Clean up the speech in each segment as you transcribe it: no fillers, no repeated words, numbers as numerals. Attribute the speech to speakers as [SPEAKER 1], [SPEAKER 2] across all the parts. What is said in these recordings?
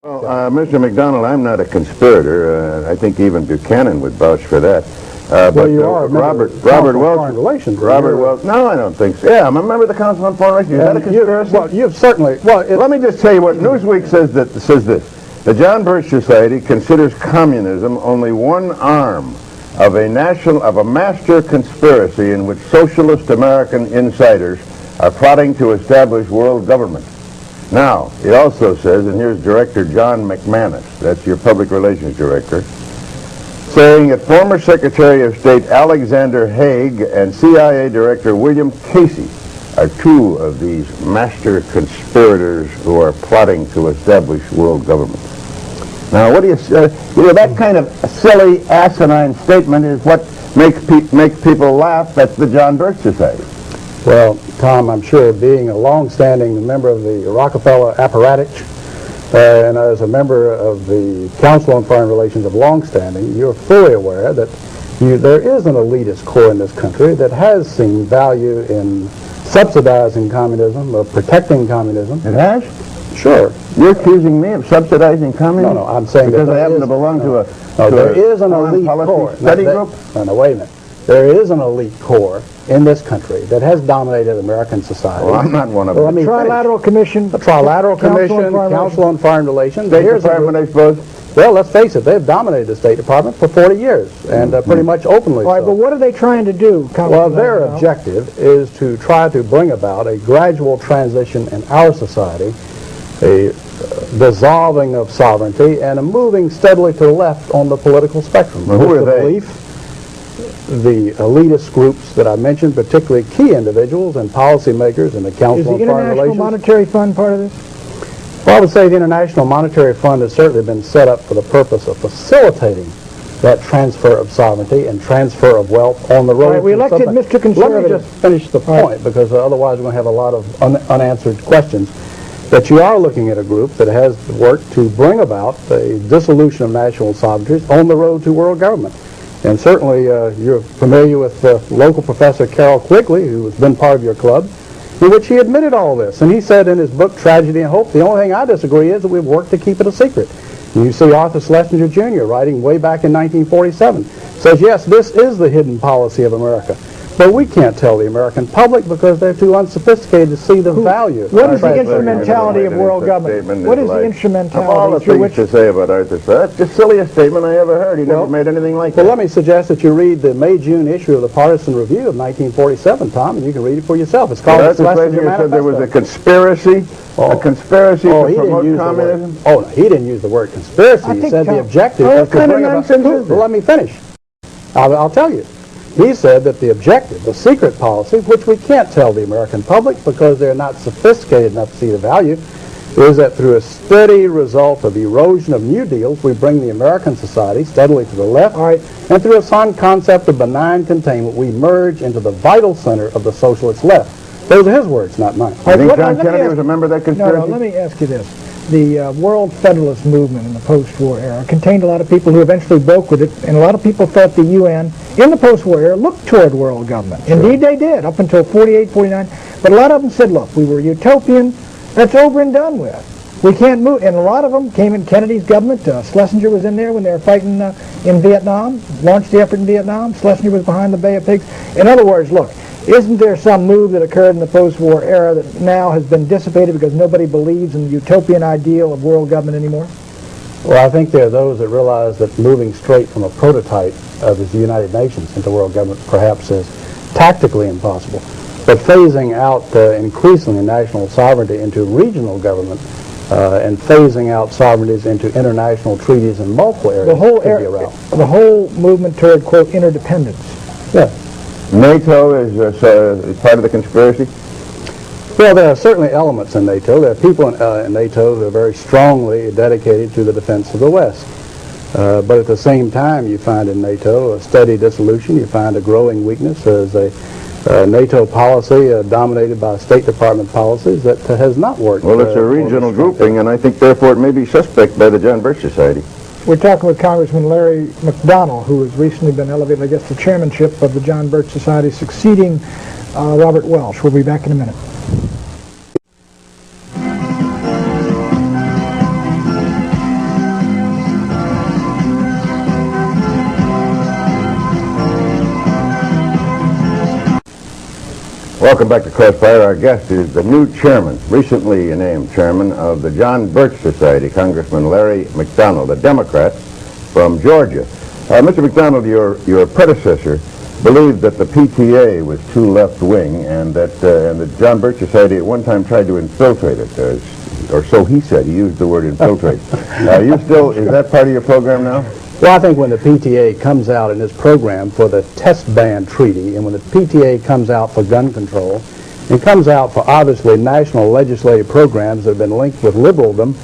[SPEAKER 1] Well, Mr. McDonald, I'm not a conspirator. I think even Buchanan would vouch for that.
[SPEAKER 2] Well, you are
[SPEAKER 1] Robert
[SPEAKER 2] Welch.
[SPEAKER 1] Welch.
[SPEAKER 2] Relations.
[SPEAKER 1] Robert Welch. No, I don't think so. Yeah, I'm a member of the Council on Foreign Relations. Is that a conspiracy?
[SPEAKER 2] Well, you've certainly. Well,
[SPEAKER 1] let me just tell you what Newsweek says this. The John Birch Society considers communism only one arm of a master conspiracy in which socialist American insiders are plotting to establish world government. Now, it also says, and here's Director John McManus, that's your public relations director, saying that former Secretary of State Alexander Haig and CIA Director William Casey are two of these master conspirators who are plotting to establish world government. Now, what do you say? That kind of silly, asinine statement is what makes people laugh at the John Birch Society.
[SPEAKER 2] Well, Tom, I'm sure being a long-standing member of the Rockefeller apparatus and as a member of the Council on Foreign Relations of long-standing, you're fully aware that there is an elitist core in this country that has seen value in subsidizing communism or protecting communism.
[SPEAKER 1] It has?
[SPEAKER 2] Sure.
[SPEAKER 1] You're accusing me of subsidizing communism?
[SPEAKER 2] No, I'm saying
[SPEAKER 1] because
[SPEAKER 2] that
[SPEAKER 1] I happen to belong to a
[SPEAKER 2] there is an elite core.
[SPEAKER 1] Study group?
[SPEAKER 2] No, wait a minute. There is an elite core in this country that has dominated American society.
[SPEAKER 1] Well, I'm not one of them.
[SPEAKER 2] The
[SPEAKER 3] Trilateral Commission.
[SPEAKER 2] The Trilateral Commission, Council on Foreign Relations.
[SPEAKER 1] State Department, I suppose?
[SPEAKER 2] Well, let's face it, they've dominated the State Department for 40 years, and pretty much openly
[SPEAKER 3] All right,
[SPEAKER 2] so.
[SPEAKER 3] but what are they trying to do,
[SPEAKER 2] Well, their objective is to try to bring about a gradual transition in our society, a dissolving of sovereignty, and a moving steadily to the left on the political spectrum.
[SPEAKER 1] Well, who are they?
[SPEAKER 2] The elitist groups that I mentioned, particularly key individuals and policymakers in the Council on Foreign Relations.
[SPEAKER 3] Is the International Monetary Fund part of this?
[SPEAKER 2] Well, I would say the International Monetary Fund has certainly been set up for the purpose of facilitating that transfer of sovereignty and transfer of wealth on the road.
[SPEAKER 3] All right, we elected Mr. Conservative.
[SPEAKER 2] Let me just finish the point, because otherwise we're going to have a lot of unanswered questions. That you are looking at a group that has worked to bring about a dissolution of national sovereignties on the road to world government. And certainly you're familiar with local professor Carroll Quigley, who has been part of your club, in which he admitted all this. And he said in his book, Tragedy and Hope, the only thing I disagree is that we've worked to keep it a secret. And you see Arthur Schlesinger Jr. writing way back in 1947, says, yes, this is the hidden policy of America. But we can't tell the American public because they're too unsophisticated to see the value.
[SPEAKER 3] What is the instrumentality of world government? What is the instrumentality?
[SPEAKER 1] Of all the things to say about Arthur, that's the silliest statement I ever heard. He never made anything like that.
[SPEAKER 2] Well, let me suggest that you read the May-June issue of the Partisan Review of 1947, Tom, and you can read it for yourself. It's called
[SPEAKER 1] Arthur Schlesinger said there was a conspiracy, to promote communism.
[SPEAKER 2] No, he didn't use the word conspiracy. He said the objective was to bring about... Well, let me finish. I'll tell you. He said that the objective, the secret policy, which we can't tell the American public because they're not sophisticated enough to see the value, is that through a steady result of erosion of new deals, we bring the American society steadily to the left, and through a concept of benign containment, we merge into the vital center of the socialist left. Those are his words, not mine.
[SPEAKER 1] You think John Kennedy was a member of that conspiracy?
[SPEAKER 3] No, let me ask you this. The World Federalist Movement in the post-war era contained a lot of people who eventually broke with it, and a lot of people thought the UN, in the post-war era, looked toward world government. Sure. Indeed they did, up until 48, 49. But a lot of them said, look, we were utopian, that's over and done with. We can't move, and a lot of them came in Kennedy's government. Schlesinger was in there when they were fighting in Vietnam, launched the effort in Vietnam. Schlesinger was behind the Bay of Pigs. In other words, look, isn't there some move that occurred in the post-war era that now has been dissipated because nobody believes in the utopian ideal of world government anymore?
[SPEAKER 2] Well, I think there are those that realize that moving straight from a prototype of the United Nations into world government perhaps is tactically impossible. But phasing out increasingly national sovereignty into regional government and phasing out sovereignties into international treaties in multiple areas
[SPEAKER 3] the whole movement toward, quote, interdependence.
[SPEAKER 2] Yeah.
[SPEAKER 1] NATO is part of the conspiracy?
[SPEAKER 2] Well, there are certainly elements in NATO. There are people in NATO who are very strongly dedicated to the defense of the West. But at the same time, you find in NATO a steady dissolution. You find a growing weakness as a NATO policy dominated by State Department policies that has not worked.
[SPEAKER 1] Well, it's a regional grouping, and I think, therefore, it may be suspect by the John Birch Society.
[SPEAKER 3] We're talking with Congressman Larry McDonald, who has recently been elevated, I guess, to chairmanship of the John Birch Society, succeeding Robert Welch. We'll be back in a minute.
[SPEAKER 1] Welcome back to Crossfire. Our guest is the new chairman, recently named chairman of the John Birch Society, Congressman Larry McDonald, a Democrat from Georgia. Mr. McDonald, your predecessor believed that the PTA was too left-wing and that the John Birch Society at one time tried to infiltrate it, or so he said. He used the word infiltrate. Is that part of your program now?
[SPEAKER 2] Well, I think when the PTA comes out in its program for the test ban treaty, and when the PTA comes out for gun control, and comes out for obviously national legislative programs that have been linked with liberaldom,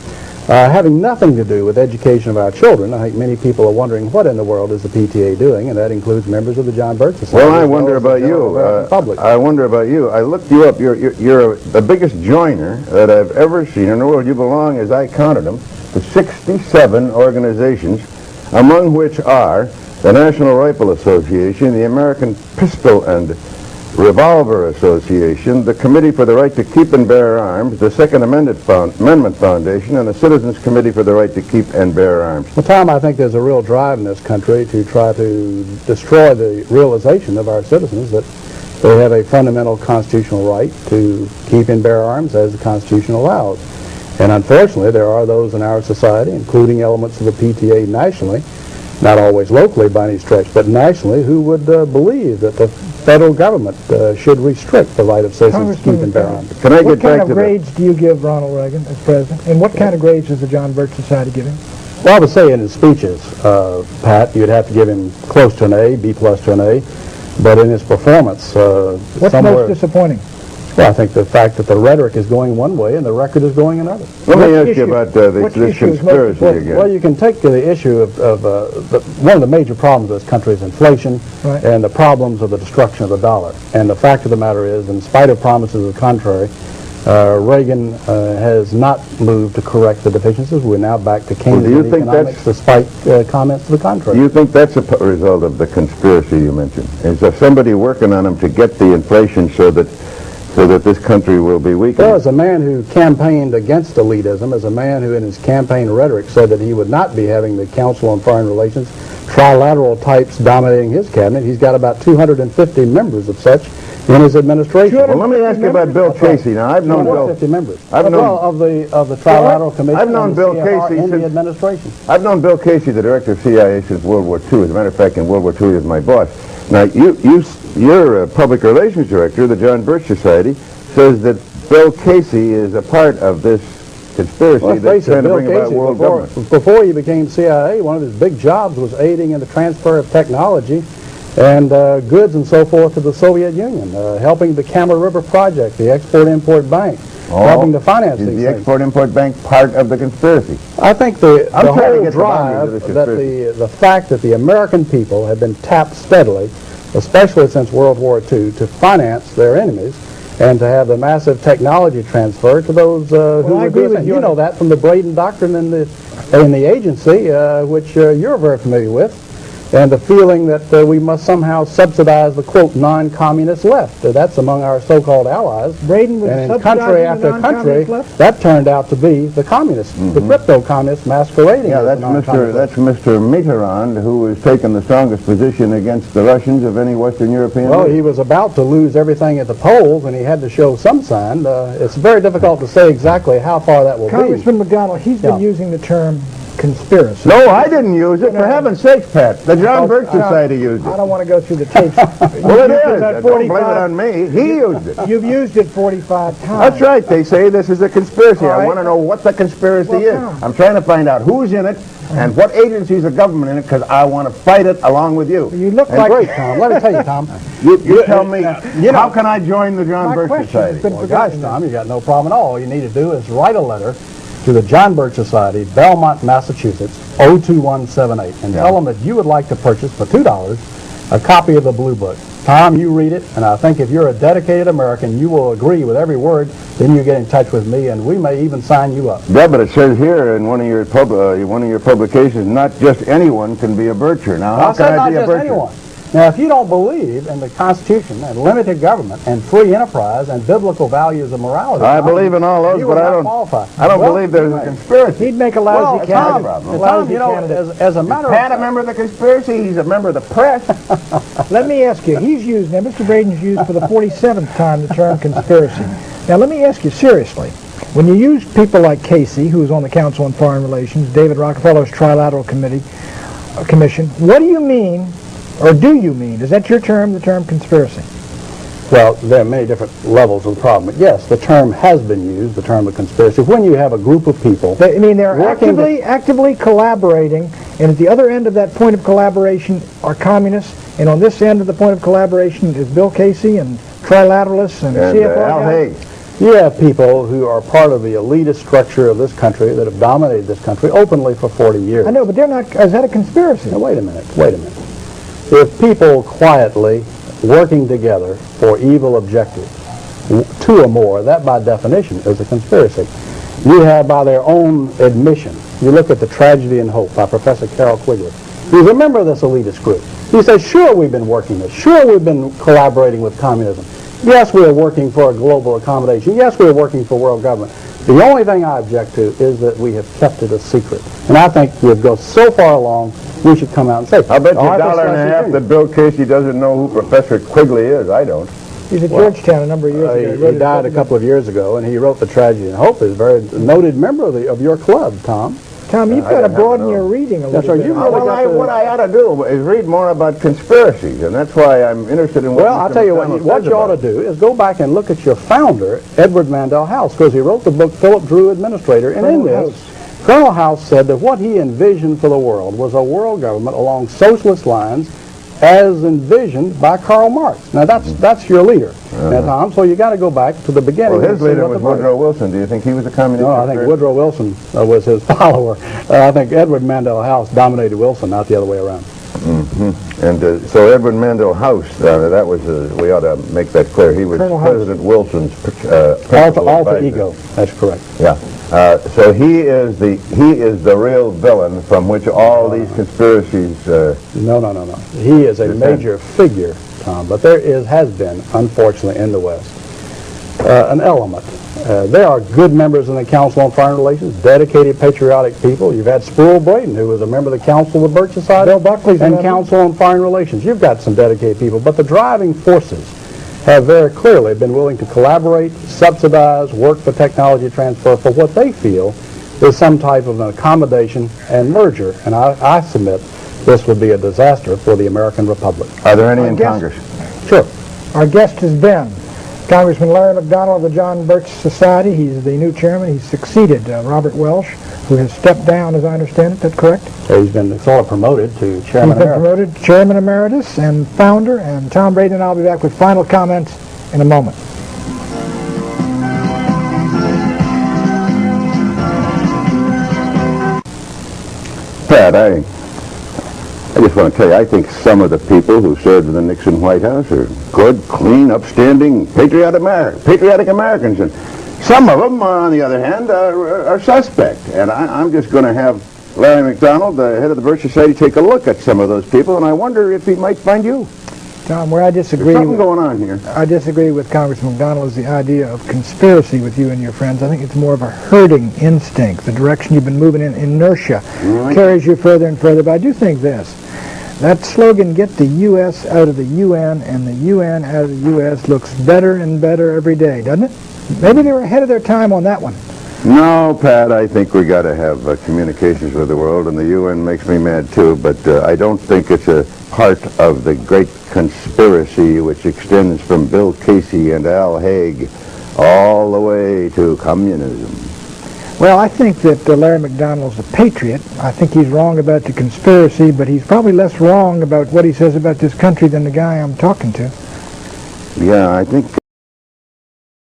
[SPEAKER 2] having nothing to do with education of our children, I think many people are wondering what in the world is the PTA doing, and that includes members of the John Birch Society.
[SPEAKER 1] Well, I wonder about you. I wonder about you. I looked you up. You're the biggest joiner that I've ever seen in the world. You belong, as I counted them, to 67 organizations, among which are the National Rifle Association, the American Pistol and Revolver Association, the Committee for the Right to Keep and Bear Arms, the Second Amendment Foundation, and the Citizens Committee for the Right to Keep and Bear Arms.
[SPEAKER 2] Well, Tom, I think there's a real drive in this country to try to destroy the realization of our citizens that they have a fundamental constitutional right to keep and bear arms as the Constitution allows. And unfortunately, there are those in our society, including elements of the PTA nationally, not always locally by any stretch, but nationally, who would believe that the federal government should restrict the right of citizens to keep and bear arms.
[SPEAKER 3] What kind of grades do you give Ronald Reagan as president? And what kind of grades is the John Birch Society giving?
[SPEAKER 2] Well, I would say in his speeches, Pat, you'd have to give him close to an A, B plus to an A. But in his performance,
[SPEAKER 3] what's most disappointing?
[SPEAKER 2] Well, I think the fact that the rhetoric is going one way and the record is going another.
[SPEAKER 1] Let me ask you about this conspiracy again.
[SPEAKER 2] Well, you can take the issue of one of the major problems of this country is inflation,
[SPEAKER 3] right,
[SPEAKER 2] and the problems of the destruction of the dollar. And the fact of the matter is, in spite of promises of the contrary, Reagan has not moved to correct the deficiencies. We're now back to Keynesian economics, despite comments to the contrary.
[SPEAKER 1] Do you think that's a result of the conspiracy you mentioned? Is there somebody working on them to get the inflation so that this country will be weakened?
[SPEAKER 2] Well, as a man who campaigned against elitism, as a man who in his campaign rhetoric said that he would not be having the Council on Foreign Relations trilateral types dominating his cabinet, he's got about 250 members of such in his administration.
[SPEAKER 1] Well, let me ask you about Bill Casey. Now, I've known Bill.
[SPEAKER 2] 250 members. Of the trilateral commission.
[SPEAKER 1] I've known Bill Casey
[SPEAKER 2] in the administration.
[SPEAKER 1] I've known Bill Casey, the director of CIA, since World War II. As a matter of fact, in World War II, he was my boss. Now, your public relations director, the John Birch Society, says that Bill Casey is a part of this conspiracy that's trying to bring about world government.
[SPEAKER 2] Before he became CIA, one of his big jobs was aiding in the transfer of technology and goods and so forth to the Soviet Union, helping the Kama River Project, the Export-Import Bank, helping to finance these things.
[SPEAKER 1] Is the Export-Import Bank part of the conspiracy?
[SPEAKER 2] I think the whole drive, the fact that the American people have been tapped steadily, especially since World War II, to finance their enemies and to have the massive technology transfer to those who
[SPEAKER 3] I agree with you.
[SPEAKER 2] You know that from the Braden Doctrine in the agency, which you're very familiar with. And the feeling that we must somehow subsidize the, quote, non-communist left. That's among our so-called allies.
[SPEAKER 3] Braden was
[SPEAKER 2] and in country after country, that turned out to be the communists, the crypto-communists masquerading as
[SPEAKER 1] that's Mr. Mitterrand, who has taken the strongest position against the Russians of any Western European
[SPEAKER 2] Well,
[SPEAKER 1] leader.
[SPEAKER 2] he was about to lose everything at the polls, and he had to show some sign. It's very difficult to say exactly how far that will
[SPEAKER 3] Congressman McDonald, he's been using the term conspiracy.
[SPEAKER 1] No, I didn't use it. For heaven's sakes, Pat. The John Birch Society used it.
[SPEAKER 3] I don't want to go through the tapes.
[SPEAKER 1] Well, it is. Don't blame it on me. He used it.
[SPEAKER 3] You've used it 45 times.
[SPEAKER 1] That's right. They say this is a conspiracy.
[SPEAKER 3] Right.
[SPEAKER 1] I want to know what the conspiracy is. I'm trying to find out who's in it and what agencies of government in it, because I want to fight it along with you.
[SPEAKER 3] You look
[SPEAKER 2] like... Great, Tom. Let me tell you, Tom.
[SPEAKER 1] You tell me, how can I join the John Birch Society?
[SPEAKER 2] Well, gosh, Tom, you got no problem at all. All you need to do is write a letter to the John Birch Society, Belmont, Massachusetts, 02178, and tell them that you would like to purchase for $2 a copy of the Blue Book. Tom, you read it, and I think if you're a dedicated American, you will agree with every word. Then you get in touch with me, and we may even sign you up.
[SPEAKER 1] Yeah, but it says here in one of your publications, not just anyone can be a Bircher. Now, how can I be a Bircher?
[SPEAKER 2] Anyone. Now, if you don't believe in the Constitution and limited government and free enterprise and biblical values of morality,
[SPEAKER 1] I believe in all those,
[SPEAKER 2] you
[SPEAKER 1] but
[SPEAKER 2] would
[SPEAKER 1] I
[SPEAKER 2] not
[SPEAKER 1] don't.
[SPEAKER 2] qualify.
[SPEAKER 1] I don't
[SPEAKER 2] Well,
[SPEAKER 1] believe there's a
[SPEAKER 2] right.
[SPEAKER 1] conspiracy.
[SPEAKER 3] He'd make a lousy
[SPEAKER 2] Tom,
[SPEAKER 3] candidate.
[SPEAKER 2] Tom, you know, as a matter
[SPEAKER 1] Is Pat a
[SPEAKER 2] of
[SPEAKER 1] member of the conspiracy? He's a member of the press.
[SPEAKER 3] Let me ask you, Mr. Braden's used for the 47th time the term conspiracy. Now let me ask you seriously, when you use people like Casey, who's on the Council on Foreign Relations, David Rockefeller's Trilateral Commission, what do you mean, or do you mean, is that your term, the term conspiracy?
[SPEAKER 2] Well, there are many different levels of the problem. But yes, the term has been used, the term of conspiracy, when you have a group of people.
[SPEAKER 3] They're actively collaborating, and at the other end of that point of collaboration are communists, and on this end of the point of collaboration is Bill Casey and trilateralists and CFR
[SPEAKER 1] Al
[SPEAKER 3] guys.
[SPEAKER 1] Haig.
[SPEAKER 2] You have people who are part of the elitist structure of this country that have dominated this country openly for 40 years.
[SPEAKER 3] I know, but they're not, is that a conspiracy?
[SPEAKER 2] Now, wait a minute. If people quietly working together for evil objectives, two or more, that by definition is a conspiracy. You have, by their own admission, you look at The Tragedy and Hope by Professor Carroll Quigley. He's a member of this elitist group. He says, sure, we've been working this. Sure, we've been collaborating with communism. Yes, we are working for a global accommodation. Yes, we are working for world government. The only thing I object to is that we have kept it a secret. And I think we've gone so far along, we should come out and say,
[SPEAKER 1] I bet you
[SPEAKER 2] "Oh, I
[SPEAKER 1] $1.50 that Bill Casey doesn't know who Professor Quigley is. I don't.
[SPEAKER 3] He's at Georgetown a number of years ago.
[SPEAKER 2] He died a couple of years ago, and he wrote The Tragedy and Hope. He's a very noted member of your club, Tom.
[SPEAKER 3] Tom, you've got to broaden your reading a little
[SPEAKER 2] That's right.
[SPEAKER 3] bit.
[SPEAKER 2] You really
[SPEAKER 1] What I ought to do is read more about conspiracies, and that's why I'm interested in what
[SPEAKER 2] Well, I'll tell you what you ought to do is go back and look at your founder, Edward Mandell House, because he wrote the book Philip Drew Administrator, and in this, Colonel House said that what he envisioned for the world was a world government along socialist lines as envisioned by Karl Marx. Now, that's your leader, now, Tom, so you got to go back to the beginning.
[SPEAKER 1] Well, his leader was Woodrow Wilson. Do you think he was a communist?
[SPEAKER 2] No, I think Woodrow Wilson was his follower. I think Edward Mandell House dominated Wilson, not the other way around.
[SPEAKER 1] Mm-hmm. And so Edward Mandell House, that was, we ought to make that clear. He was President Wilson's
[SPEAKER 2] alter ego. That's correct.
[SPEAKER 1] Yeah. So he is the real villain from which all these conspiracies.
[SPEAKER 2] No. He is a major figure, Tom. But there has been, unfortunately, in the West, an element. There are good members in the Council on Foreign Relations, dedicated, patriotic people. You've had Sproul Braden, who was a member of the Council of Birch Society,
[SPEAKER 3] Bill Buckley's
[SPEAKER 2] and Council on Foreign Relations. You've got some dedicated people, but the driving forces have very clearly been willing to collaborate, subsidize, work for technology transfer for what they feel is some type of an accommodation and merger. And I submit this would be a disaster for the American Republic.
[SPEAKER 1] Are there any in Congress?
[SPEAKER 2] Sure.
[SPEAKER 3] Our guest has been Congressman Larry McDonald of the John Birch Society. He's the new chairman. He's succeeded Robert Welsh, who has stepped down, as I understand it. That's correct?
[SPEAKER 2] So he's been sort of promoted to chairman
[SPEAKER 3] He's been promoted to chairman emeritus and founder. And Tom Braden and I will be back with final comments in a moment.
[SPEAKER 1] Pat, I just want to tell you, I think some of the people who served in the Nixon White House are good, clean, upstanding, patriotic Americans. And some of them, on the other hand, are suspect. And I'm just going to have Larry McDonald, the head of the Birch Society, take a look at some of those people, and I wonder if he might find you.
[SPEAKER 3] Tom, where I disagree,
[SPEAKER 1] There's something going on here.
[SPEAKER 3] I disagree with Congressman McDonald is the idea of conspiracy with you and your friends. I think it's more of a herding instinct. The direction you've been moving in, inertia, carries you further and further. But I do think this. That slogan, get the U.S. out of the UN and the UN out of the U.S., looks better and better every day, doesn't it? Maybe they were ahead of their time on that one.
[SPEAKER 1] No, Pat, I think we got to have communications with the world, and the UN makes me mad too, but I don't think it's a part of the great conspiracy which extends from Bill Casey and Al Haig all the way to communism.
[SPEAKER 3] Well, I think that Larry McDonald's a patriot. I think he's wrong about the conspiracy, but he's probably less wrong about what he says about this country than the guy I'm talking to.
[SPEAKER 1] Yeah, I think